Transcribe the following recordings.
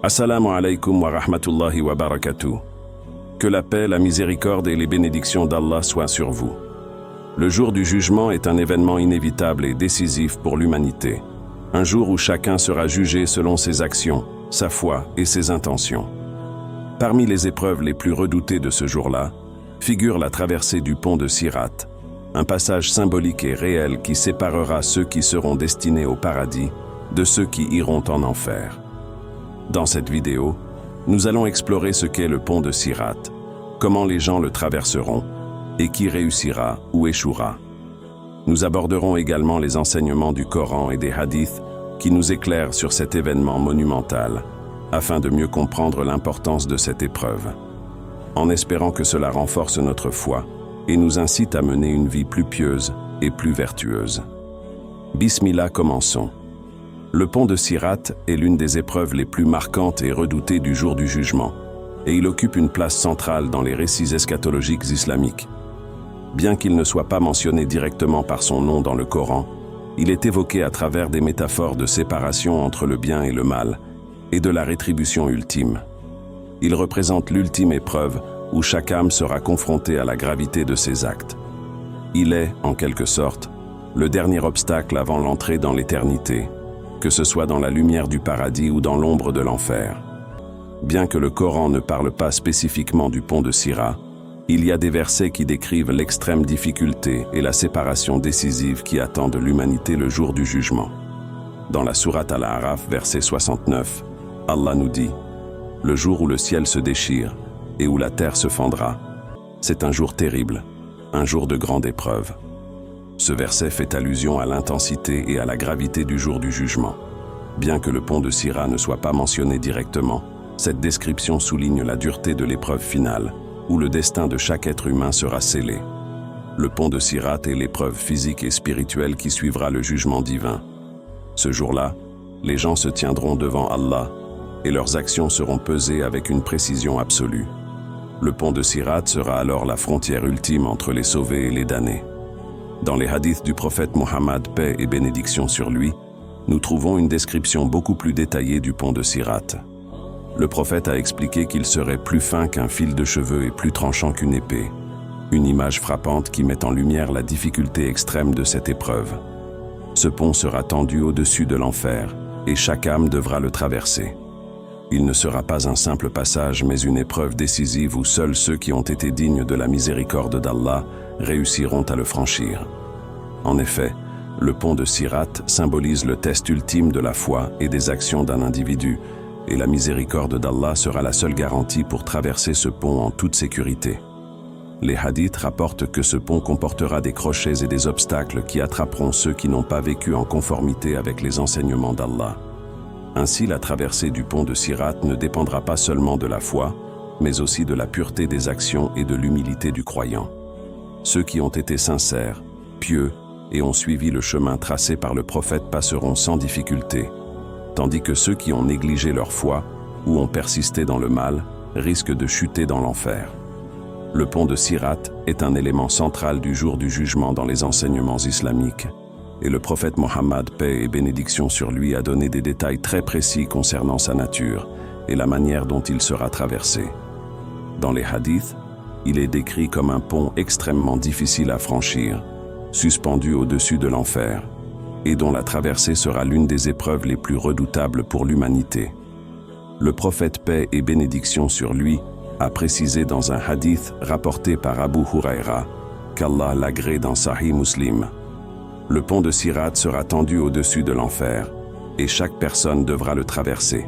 Assalamu alaikum wa rahmatullahi wa barakatuh. Que la paix, la miséricorde et les bénédictions d'Allah soient sur vous. Le jour du jugement est un événement inévitable et décisif pour l'humanité. Un jour où chacun sera jugé selon ses actions, sa foi et ses intentions. Parmi les épreuves les plus redoutées de ce jour-là, figure la traversée du pont de Sirat, un passage symbolique et réel qui séparera ceux qui seront destinés au paradis de ceux qui iront en enfer. Dans cette vidéo, nous allons explorer ce qu'est le pont de Sirat, comment les gens le traverseront, et qui réussira ou échouera. Nous aborderons également les enseignements du Coran et des hadiths qui nous éclairent sur cet événement monumental, afin de mieux comprendre l'importance de cette épreuve, en espérant que cela renforce notre foi et nous incite à mener une vie plus pieuse et plus vertueuse. Bismillah, commençons. Le pont de Sirat est l'une des épreuves les plus marquantes et redoutées du jour du jugement, et il occupe une place centrale dans les récits eschatologiques islamiques. Bien qu'il ne soit pas mentionné directement par son nom dans le Coran, il est évoqué à travers des métaphores de séparation entre le bien et le mal, et de la rétribution ultime. Il représente l'ultime épreuve où chaque âme sera confrontée à la gravité de ses actes. Il est, en quelque sorte, le dernier obstacle avant l'entrée dans l'éternité, que ce soit dans la lumière du paradis ou dans l'ombre de l'enfer. Bien que le Coran ne parle pas spécifiquement du pont de Sirat, il y a des versets qui décrivent l'extrême difficulté et la séparation décisive qui attendent l'humanité le jour du jugement. Dans la sourate Al-A'raf, verset 69, Allah nous dit « Le jour où le ciel se déchire et où la terre se fendra, c'est un jour terrible, un jour de grande épreuve. » Ce verset fait allusion à l'intensité et à la gravité du jour du jugement. Bien que le pont de Sirat ne soit pas mentionné directement, cette description souligne la dureté de l'épreuve finale, où le destin de chaque être humain sera scellé. Le pont de Sirat est l'épreuve physique et spirituelle qui suivra le jugement divin. Ce jour-là, les gens se tiendront devant Allah, et leurs actions seront pesées avec une précision absolue. Le pont de Sirat sera alors la frontière ultime entre les sauvés et les damnés. Dans les hadiths du prophète Mohammed, paix et bénédiction sur lui, nous trouvons une description beaucoup plus détaillée du pont de Sirat. Le prophète a expliqué qu'il serait plus fin qu'un fil de cheveux et plus tranchant qu'une épée. Une image frappante qui met en lumière la difficulté extrême de cette épreuve. Ce pont sera tendu au-dessus de l'enfer, et chaque âme devra le traverser. Il ne sera pas un simple passage, mais une épreuve décisive où seuls ceux qui ont été dignes de la miséricorde d'Allah réussiront à le franchir. En effet, le pont de Sirat symbolise le test ultime de la foi et des actions d'un individu, et la miséricorde d'Allah sera la seule garantie pour traverser ce pont en toute sécurité. Les hadiths rapportent que ce pont comportera des crochets et des obstacles qui attraperont ceux qui n'ont pas vécu en conformité avec les enseignements d'Allah. Ainsi, la traversée du pont de Sirat ne dépendra pas seulement de la foi, mais aussi de la pureté des actions et de l'humilité du croyant. Ceux qui ont été sincères, pieux et ont suivi le chemin tracé par le prophète passeront sans difficulté, tandis que ceux qui ont négligé leur foi ou ont persisté dans le mal risquent de chuter dans l'enfer. Le pont de Sirat est un élément central du jour du jugement dans les enseignements islamiques, et le prophète Mohammed, paix et bénédiction sur lui, a donné des détails très précis concernant sa nature et la manière dont il sera traversé. Dans les hadiths, il est décrit comme un pont extrêmement difficile à franchir, suspendu au-dessus de l'enfer, et dont la traversée sera l'une des épreuves les plus redoutables pour l'humanité. Le prophète, paix et bénédiction sur lui, a précisé dans un hadith rapporté par Abu Huraira, qu'Allah l'agrée dans Sahih Muslim. Le pont de Sirat sera tendu au-dessus de l'enfer, et chaque personne devra le traverser.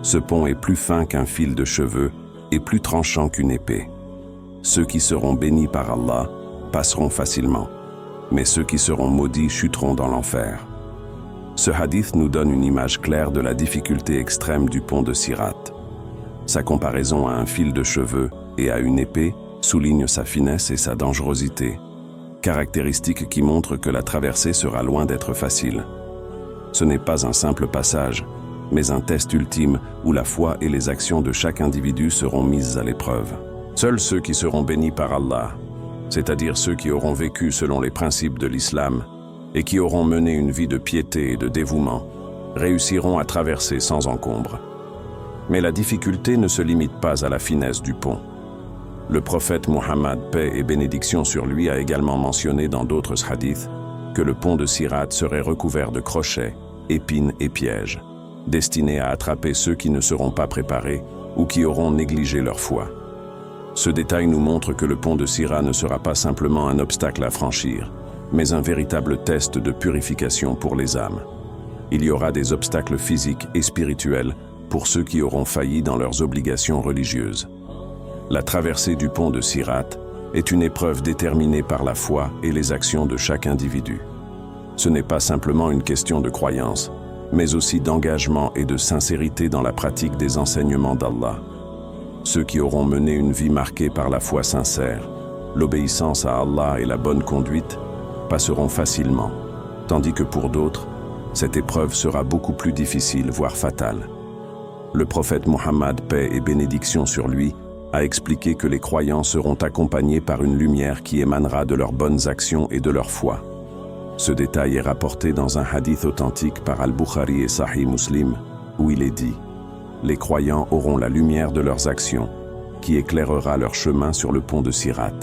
Ce pont est plus fin qu'un fil de cheveux et plus tranchant qu'une épée. Ceux qui seront bénis par Allah passeront facilement, mais ceux qui seront maudits chuteront dans l'enfer. Ce hadith nous donne une image claire de la difficulté extrême du pont de Sirat. Sa comparaison à un fil de cheveux et à une épée souligne sa finesse et sa dangerosité, caractéristiques qui montrent que la traversée sera loin d'être facile. Ce n'est pas un simple passage, mais un test ultime où la foi et les actions de chaque individu seront mises à l'épreuve. Seuls ceux qui seront bénis par Allah, c'est-à-dire ceux qui auront vécu selon les principes de l'islam et qui auront mené une vie de piété et de dévouement, réussiront à traverser sans encombre. Mais la difficulté ne se limite pas à la finesse du pont. Le prophète Muhammad, paix et bénédiction sur lui, a également mentionné dans d'autres hadiths que le pont de Sirat serait recouvert de crochets, épines et pièges, destinés à attraper ceux qui ne seront pas préparés ou qui auront négligé leur foi. Ce détail nous montre que le pont de Sirat ne sera pas simplement un obstacle à franchir, mais un véritable test de purification pour les âmes. Il y aura des obstacles physiques et spirituels pour ceux qui auront failli dans leurs obligations religieuses. La traversée du pont de Sirat est une épreuve déterminée par la foi et les actions de chaque individu. Ce n'est pas simplement une question de croyance, mais aussi d'engagement et de sincérité dans la pratique des enseignements d'Allah. Ceux qui auront mené une vie marquée par la foi sincère, l'obéissance à Allah et la bonne conduite passeront facilement, tandis que pour d'autres, cette épreuve sera beaucoup plus difficile, voire fatale. Le prophète Muhammad, paix et bénédiction sur lui, a expliqué que les croyants seront accompagnés par une lumière qui émanera de leurs bonnes actions et de leur foi. Ce détail est rapporté dans un hadith authentique par Al-Bukhari et Sahih Muslim, où il est dit « Les croyants auront la lumière de leurs actions, qui éclairera leur chemin sur le pont de Sirat.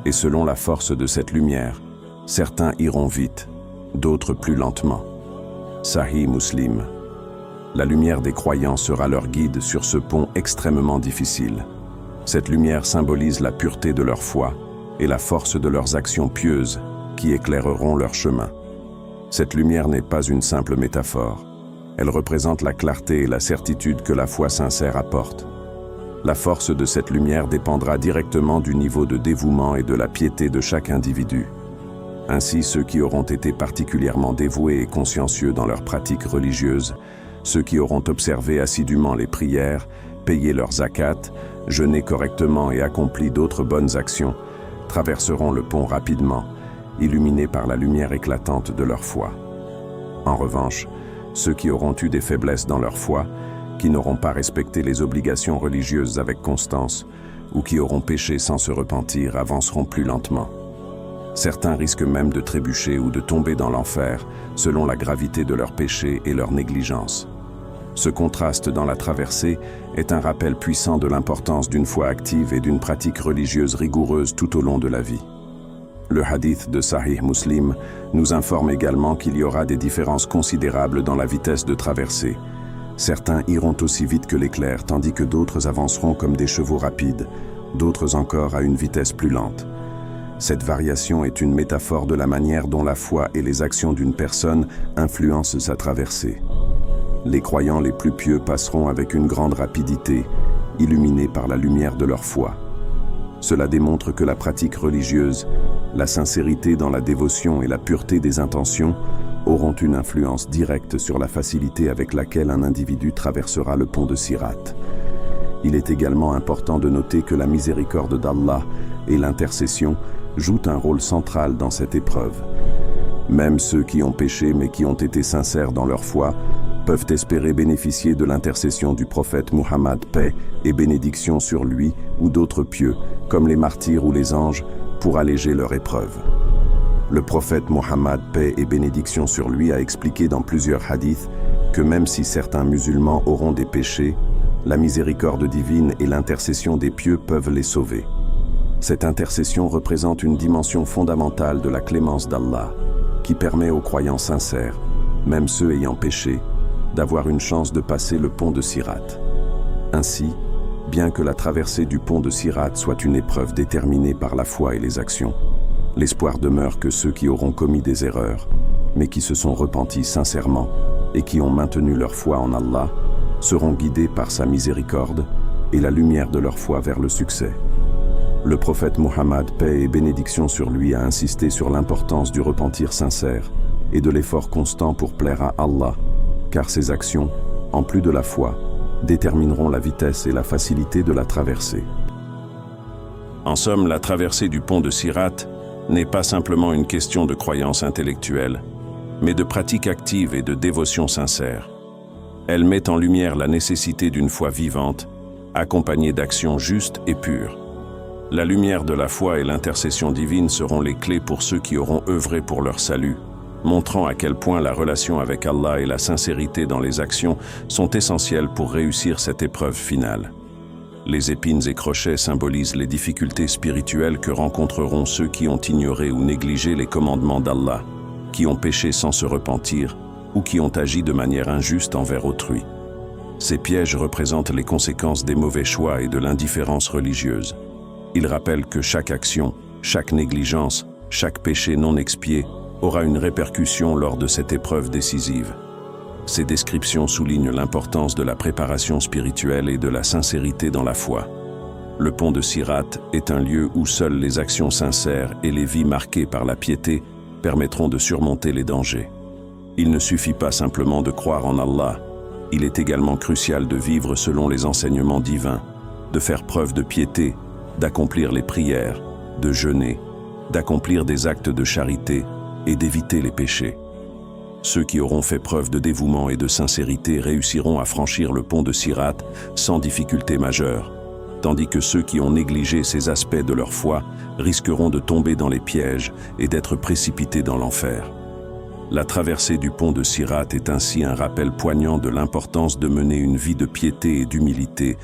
Et selon la force de cette lumière, certains iront vite, d'autres plus lentement. » Sahih Muslim. La lumière des croyants sera leur guide sur ce pont extrêmement difficile. Cette lumière symbolise la pureté de leur foi et la force de leurs actions pieuses qui éclaireront leur chemin. Cette lumière n'est pas une simple métaphore. Elle représente la clarté et la certitude que la foi sincère apporte. La force de cette lumière dépendra directement du niveau de dévouement et de la piété de chaque individu. Ainsi, ceux qui auront été particulièrement dévoués et consciencieux dans leurs pratiques religieuses, ceux qui auront observé assidûment les prières, payé leurs zakat, jeûné correctement et accompli d'autres bonnes actions, traverseront le pont rapidement, illuminés par la lumière éclatante de leur foi. En revanche, ceux qui auront eu des faiblesses dans leur foi, qui n'auront pas respecté les obligations religieuses avec constance, ou qui auront péché sans se repentir, avanceront plus lentement. Certains risquent même de trébucher ou de tomber dans l'enfer, selon la gravité de leurs péchés et leur négligence. Ce contraste dans la traversée est un rappel puissant de l'importance d'une foi active et d'une pratique religieuse rigoureuse tout au long de la vie. Le hadith de Sahih Muslim nous informe également qu'il y aura des différences considérables dans la vitesse de traversée. Certains iront aussi vite que l'éclair, tandis que d'autres avanceront comme des chevaux rapides, d'autres encore à une vitesse plus lente. Cette variation est une métaphore de la manière dont la foi et les actions d'une personne influencent sa traversée. Les croyants les plus pieux passeront avec une grande rapidité, illuminés par la lumière de leur foi. Cela démontre que la pratique religieuse, la sincérité dans la dévotion et la pureté des intentions auront une influence directe sur la facilité avec laquelle un individu traversera le pont de Sirat. Il est également important de noter que la miséricorde d'Allah et l'intercession jouent un rôle central dans cette épreuve. Même ceux qui ont péché mais qui ont été sincères dans leur foi peuvent espérer bénéficier de l'intercession du prophète Muhammad, paix et bénédiction sur lui, ou d'autres pieux, comme les martyrs ou les anges, pour alléger leur épreuve. Le prophète Muhammad, paix et bénédiction sur lui, a expliqué dans plusieurs hadiths que même si certains musulmans auront des péchés, la miséricorde divine et l'intercession des pieux peuvent les sauver. Cette intercession représente une dimension fondamentale de la clémence d'Allah, qui permet aux croyants sincères, même ceux ayant péché, d'avoir une chance de passer le pont de Sirat. Ainsi, bien que la traversée du pont de Sirat soit une épreuve déterminée par la foi et les actions, l'espoir demeure que ceux qui auront commis des erreurs, mais qui se sont repentis sincèrement et qui ont maintenu leur foi en Allah, seront guidés par sa miséricorde et la lumière de leur foi vers le succès. Le prophète Muhammad, paix et bénédiction sur lui, a insisté sur l'importance du repentir sincère et de l'effort constant pour plaire à Allah, car ces actions, en plus de la foi, détermineront la vitesse et la facilité de la traversée. En somme, la traversée du pont de Sirat n'est pas simplement une question de croyance intellectuelle, mais de pratique active et de dévotion sincère. Elle met en lumière la nécessité d'une foi vivante, accompagnée d'actions justes et pures. La lumière de la foi et l'intercession divine seront les clés pour ceux qui auront œuvré pour leur salut, montrant à quel point la relation avec Allah et la sincérité dans les actions sont essentielles pour réussir cette épreuve finale. Les épines et crochets symbolisent les difficultés spirituelles que rencontreront ceux qui ont ignoré ou négligé les commandements d'Allah, qui ont péché sans se repentir ou qui ont agi de manière injuste envers autrui. Ces pièges représentent les conséquences des mauvais choix et de l'indifférence religieuse. Ils rappellent que chaque action, chaque négligence, chaque péché non expié aura une répercussion lors de cette épreuve décisive. Ces descriptions soulignent l'importance de la préparation spirituelle et de la sincérité dans la foi. Le pont de Sirat est un lieu où seules les actions sincères et les vies marquées par la piété permettront de surmonter les dangers. Il ne suffit pas simplement de croire en Allah, il est également crucial de vivre selon les enseignements divins, de faire preuve de piété, d'accomplir les prières, de jeûner, d'accomplir des actes de charité et d'éviter les péchés. Ceux qui auront fait preuve de dévouement et de sincérité réussiront à franchir le pont de Sirat sans difficulté majeure, tandis que ceux qui ont négligé ces aspects de leur foi risqueront de tomber dans les pièges et d'être précipités dans l'enfer. La traversée du pont de Sirat est ainsi un rappel poignant de l'importance de mener une vie de piété et d'humilité,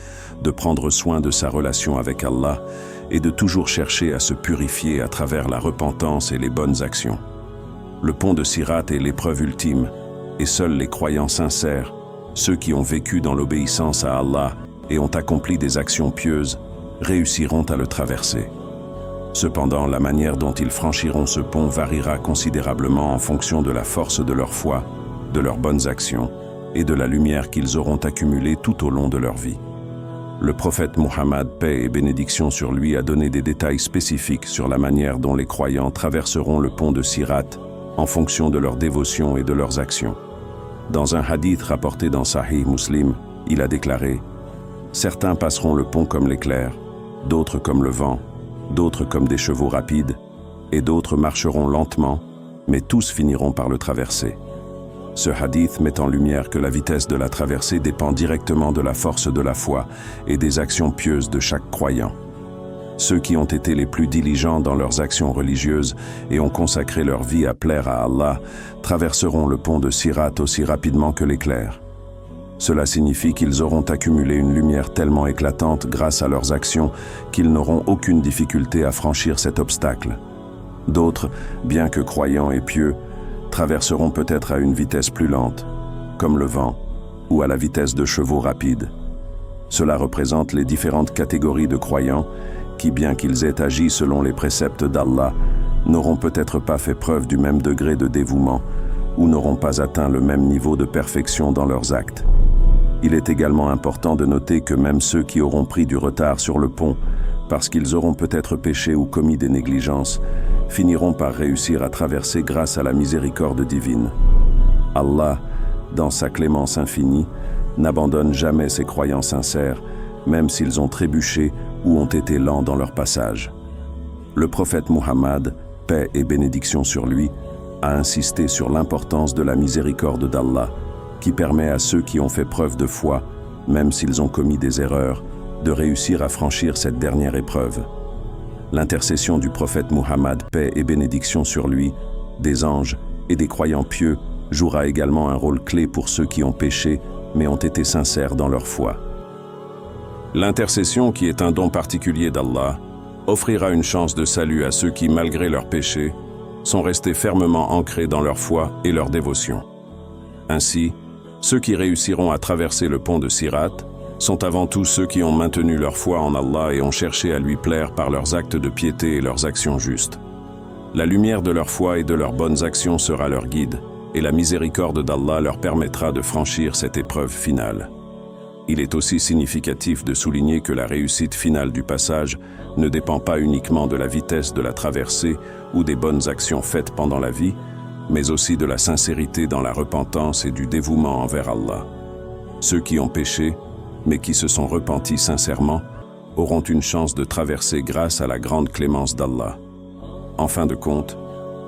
de prendre soin de sa relation avec Allah et de toujours chercher à se purifier à travers la repentance et les bonnes actions. Le pont de Sirat est l'épreuve ultime, et seuls les croyants sincères, ceux qui ont vécu dans l'obéissance à Allah et ont accompli des actions pieuses, réussiront à le traverser. Cependant, la manière dont ils franchiront ce pont variera considérablement en fonction de la force de leur foi, de leurs bonnes actions et de la lumière qu'ils auront accumulée tout au long de leur vie. Le prophète Muhammad, paix et bénédiction sur lui, a donné des détails spécifiques sur la manière dont les croyants traverseront le pont de Sirat en fonction de leur dévotion et de leurs actions. Dans un hadith rapporté dans Sahih Muslim, il a déclaré « Certains passeront le pont comme l'éclair, d'autres comme le vent, d'autres comme des chevaux rapides, et d'autres marcheront lentement, mais tous finiront par le traverser. » Ce hadith met en lumière que la vitesse de la traversée dépend directement de la force de la foi et des actions pieuses de chaque croyant. Ceux qui ont été les plus diligents dans leurs actions religieuses et ont consacré leur vie à plaire à Allah traverseront le pont de Sirat aussi rapidement que l'éclair. Cela signifie qu'ils auront accumulé une lumière tellement éclatante grâce à leurs actions qu'ils n'auront aucune difficulté à franchir cet obstacle. D'autres, bien que croyants et pieux, traverseront peut-être à une vitesse plus lente, comme le vent, ou à la vitesse de chevaux rapides. Cela représente les différentes catégories de croyants qui, bien qu'ils aient agi selon les préceptes d'Allah, n'auront peut-être pas fait preuve du même degré de dévouement ou n'auront pas atteint le même niveau de perfection dans leurs actes. Il est également important de noter que même ceux qui auront pris du retard sur le pont, parce qu'ils auront peut-être péché ou commis des négligences, finiront par réussir à traverser grâce à la miséricorde divine. Allah, dans sa clémence infinie, n'abandonne jamais ses croyants sincères, même s'ils ont trébuché ou ont été lents dans leur passage. Le prophète Muhammad, paix et bénédiction sur lui, a insisté sur l'importance de la miséricorde d'Allah, qui permet à ceux qui ont fait preuve de foi, même s'ils ont commis des erreurs, de réussir à franchir cette dernière épreuve. L'intercession du prophète Muhammad, paix et bénédiction sur lui, des anges et des croyants pieux, jouera également un rôle clé pour ceux qui ont péché, mais ont été sincères dans leur foi. L'intercession, qui est un don particulier d'Allah, offrira une chance de salut à ceux qui, malgré leurs péchés, sont restés fermement ancrés dans leur foi et leur dévotion. Ainsi, ceux qui réussiront à traverser le pont de Sirat sont avant tout ceux qui ont maintenu leur foi en Allah et ont cherché à lui plaire par leurs actes de piété et leurs actions justes. La lumière de leur foi et de leurs bonnes actions sera leur guide, et la miséricorde d'Allah leur permettra de franchir cette épreuve finale. Il est aussi significatif de souligner que la réussite finale du passage ne dépend pas uniquement de la vitesse de la traversée ou des bonnes actions faites pendant la vie, mais aussi de la sincérité dans la repentance et du dévouement envers Allah. Ceux qui ont péché, mais qui se sont repentis sincèrement, auront une chance de traverser grâce à la grande clémence d'Allah. En fin de compte,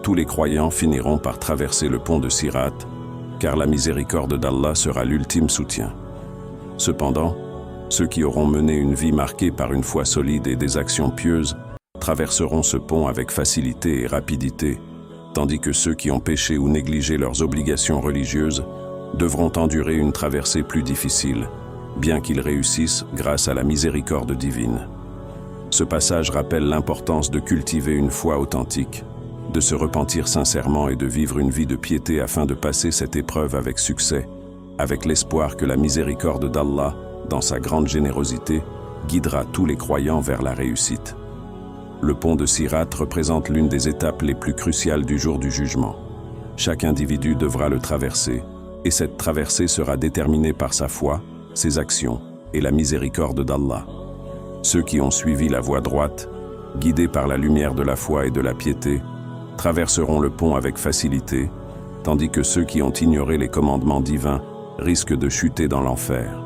tous les croyants finiront par traverser le pont de Sirat, car la miséricorde d'Allah sera l'ultime soutien. Cependant, ceux qui auront mené une vie marquée par une foi solide et des actions pieuses traverseront ce pont avec facilité et rapidité, tandis que ceux qui ont péché ou négligé leurs obligations religieuses devront endurer une traversée plus difficile, bien qu'ils réussissent grâce à la miséricorde divine. Ce passage rappelle l'importance de cultiver une foi authentique, de se repentir sincèrement et de vivre une vie de piété afin de passer cette épreuve avec succès, avec l'espoir que la miséricorde d'Allah, dans sa grande générosité, guidera tous les croyants vers la réussite. Le pont de Sirat représente l'une des étapes les plus cruciales du jour du jugement. Chaque individu devra le traverser, et cette traversée sera déterminée par sa foi, ses actions et la miséricorde d'Allah. Ceux qui ont suivi la voie droite, guidés par la lumière de la foi et de la piété, traverseront le pont avec facilité, tandis que ceux qui ont ignoré les commandements divins risquent de chuter dans l'enfer.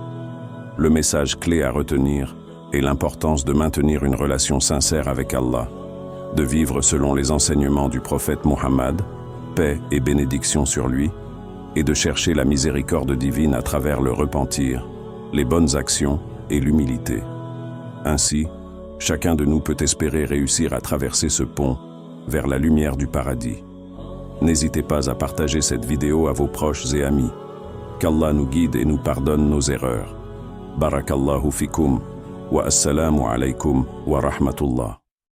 Le message clé à retenir est l'importance de maintenir une relation sincère avec Allah, de vivre selon les enseignements du prophète Muhammad, paix et bénédiction sur lui, et de chercher la miséricorde divine à travers le repentir, les bonnes actions et l'humilité. Ainsi, chacun de nous peut espérer réussir à traverser ce pont vers la lumière du paradis. N'hésitez pas à partager cette vidéo à vos proches et amis. Qu'Allah nous guide et nous pardonne nos erreurs. Barakallahu fikum wa assalamu alaykum wa rahmatullah.